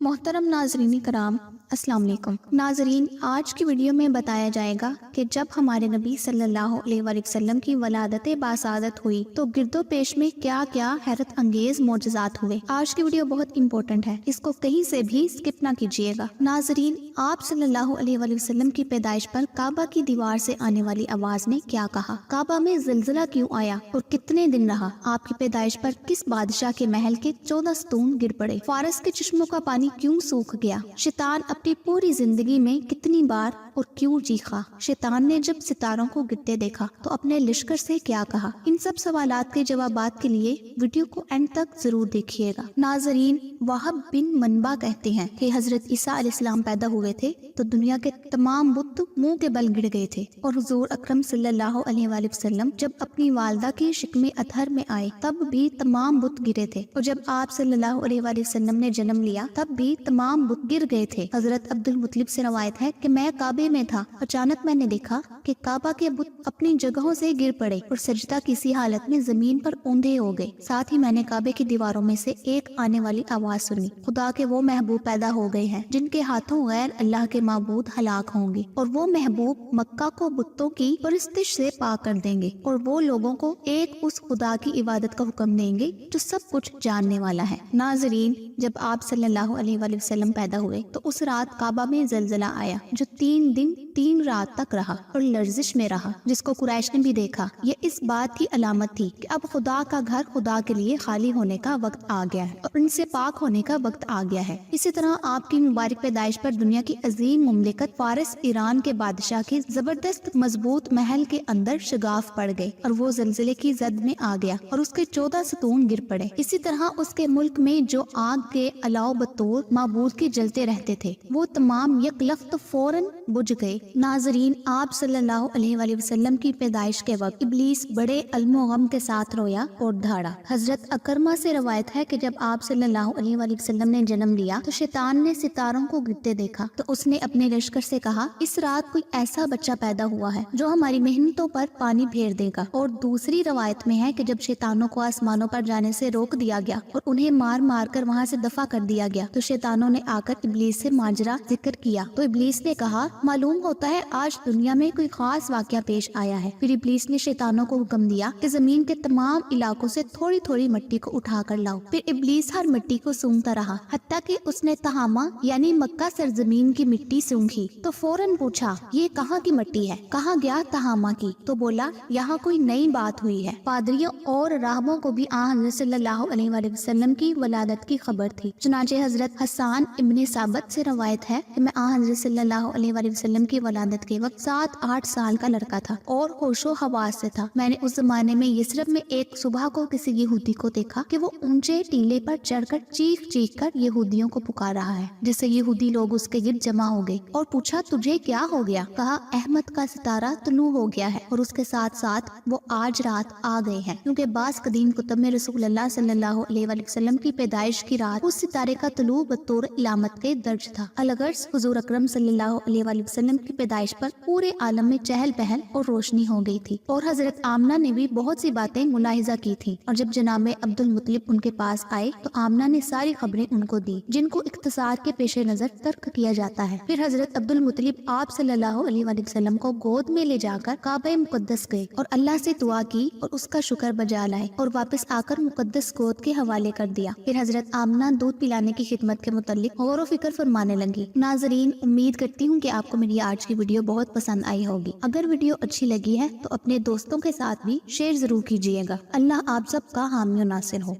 मोहतरम नाजरीन कराम, अस्सलाम वालेकुम। नाजरीन, आज की वीडियो में बताया जाएगा कि जब हमारे नबी सल्लल्लाहु अलैहि वसल्लम की वलादत बासादत हुई तो गिरदो पेश में क्या क्या हैरत अंगेज मोजज़ात हुए। आज की वीडियो बहुत इंपॉर्टेंट है, इसको कहीं से भी स्किप ना कीजिएगा। नाजरीन, आप सल्लल्लाहु अलैहि वसल्लम की पैदाइश पर काबा की दीवार से आने वाली आवाज ने क्या कहा, काबा में ज़िलज़िला क्यों आया और कितने दिन रहा, आपकी पैदाइश पर किस बादशाह के महल के 14 स्तून गिर पड़े, फारस के चश्मों का पानी क्यों सूख गया, शैतान अपनी पूरी जिंदगी में कितनी बार और क्यों चीखा, शैतान ने जब सितारों को गिरते देखा तो अपने लश्कर से क्या कहा। इन सब सवालात के जवाबात के लिए वीडियो को एंड तक जरूर देखिएगा। नाजरीन, वहाब बिन मनबा कहते हैं कि हजरत ईसा अलैहिस्सलाम पैदा हुए थे तो दुनिया के तमाम बुत मुंह के बल गिर गए थे और हुजूर अकरम सल्लल्लाहु अलैहि वसल्लम जब अपनी वालदा की शिकमे अतहर में आए तब भी तमाम बुत गिरे थे और जब आप सल्लल्लाहु अलैहि वसल्लम ने जन्म लिया तब भी तमाम बुत गिर गए थे। हजरत अब्दुल मुत्तलिब से रवायत है कि मैं काबे में था, अचानक मैंने देखा कि काबा के बुत अपनी जगहों से गिर पड़े और सजदा किसी हालत में जमीन पर औंधे हो गए। साथ ही मैंने काबे की दीवारों में से एक आने वाली आवाज सुनी, खुदा के वो महबूब पैदा हो गए हैं जिनके हाथों गैर अल्लाह के माबूद हलाक होंगे और वो महबूब मक्का को बुतों की परस्तिश से पाक कर देंगे और वो लोगों को एक उस खुदा की इबादत का हुक्म देंगे जो सब कुछ जानने वाला है। नाजरीन, जब आप सल्लल्लाहु अलैहि वसल्लम पैदा हुए तो उस रात काबा में ज़लज़ला आया जो 3 दिन 3 रात तक रहा और लर्जिश में रहा, जिसको कुरैश ने भी देखा। ये इस बात की अलामत थी कि अब खुदा का घर खुदा के लिए खाली होने का वक्त आ गया है और उनसे पाक होने का वक्त आ गया है। इसी तरह आपकी मुबारक पैदाइश पर दुनिया की अजीम मुमलिकत फारस ईरान के बादशाह के जबरदस्त मजबूत महल के अंदर शगाफ पड़ गए और वो ज़लज़ले की जद में आ गया और उसके 14 सतून गिर पड़े। इसी तरह उसके मुल्क में जो आग के अलाव बतौर माबूद के जलते रहते थे वो तमाम यकलख्त फौरन बुझ गए। नाजरीन, आप सल्लल्लाहु अलैहि वसल्लम की पैदाइश के वक्त इब्लीस बड़े अल्मो गम के साथ रोया और धाड़ा। हजरत अकरमा से रवायत है कि जब आप सल्लल्लाहु अलैहि वसल्लम ने जन्म लिया तो शैतान ने सितारों को गिरते देखा तो उसने अपने लश्कर से कहा, इस रात कोई ऐसा बच्चा पैदा हुआ है जो हमारी मेहनतों पर पानी फेर देगा। और दूसरी रवायत में है कि जब शैतानों को आसमानों पर जाने से रोक दिया गया और उन्हें मार मार कर वहाँ से दफा कर दिया गया तो शैतानों ने आकर इब्लीस से माजरा जिक्र किया तो इब्लीस ने कहा, मालूम होता है आज दुनिया में कोई खास वाकया पेश आया है। फिर इब्लीस ने शैतानों को हुक्म दिया कि जमीन के तमाम इलाकों से थोड़ी थोड़ी मिट्टी को उठा कर लाओ। फिर इब्लीस हर मिट्टी को सूंघता रहा हत्ता कि उसने तहामा यानी मक्का सरजमीन की मिट्टी सूंघी तो फौरन पूछा, ये कहाँ की मिट्टी है, कहाँ गया तहामा की? तो बोला, यहाँ कोई नई बात हुई है। पादरियों और राहबों को भी हज़रत सल्लल्लाहु अलैहि वसल्लम की वलादत की खबर थी। चुनांचे हजरत हसन इब्ने साबित से रवायत है कि मैं हज़रत सल्लल्लाहु अलैहि वसल्लम की वलादत के वक्त 7-8 साल का लड़का था और होशो हवास से था। मैंने उस जमाने में यसरब में एक सुबह को किसी यहूदी को देखा कि वो ऊंचे टीले पर चढ़कर चीख चीख कर यहूदियों को पुकार रहा है, जिससे यहूदी लोग उसके गिर्द जमा हो गए और पूछा, तुझे क्या हो गया? कहा, अहमद का सितारा तुलू हो गया है और उसके साथ साथ वो आज रात आ गए हैं, क्योंकि बास कदीम कुतुब में रसूलुल्लाह सल्लल्लाहु अलैहि वसल्लम की पैदाइश की रात उस सितारे का तुलू बतौर इलामत के दर्ज था। अलगर्ज हुजूर अकरम सल्लल्लाहु अलैहि वसल्लम की पैदाइश पर पूरे आलम में चहल पहल और रोशनी हो गई थी और हजरत आमना ने भी बहुत सी बातें मुलाहिजा की थी और जब जनाब अब्दुल मुत्तलिब उनके पास आए तो आमना ने सारी खबरें उनको दी जिनको इख्तिसार के पेश नजर तर्क किया जाता है। फिर हजरत अब्दुल मुत्तलिब आप सल्लल्लाहु अलैहि वसल्लम को गोद में ले जाकर काबा मुकद्दस गए और अल्लाह से दुआ की और उसका शुक्र बजा लाए और वापस आकर मुकद्दस गोद के हवाले कर दिया। फिर हजरत आमना दूध पिलाने की खिदमत के मुतालिक गौर व फिक्र फरमाने लगी। नाजरीन, उम्मीद करती हूँ कि आपको मेरी आज की वीडियो बहुत पसंद आई होगी। अगर वीडियो अच्छी लगी है तो अपने दोस्तों के साथ भी शेयर जरूर कीजिएगा। अल्लाह आप सबका हामी और नासिर हो।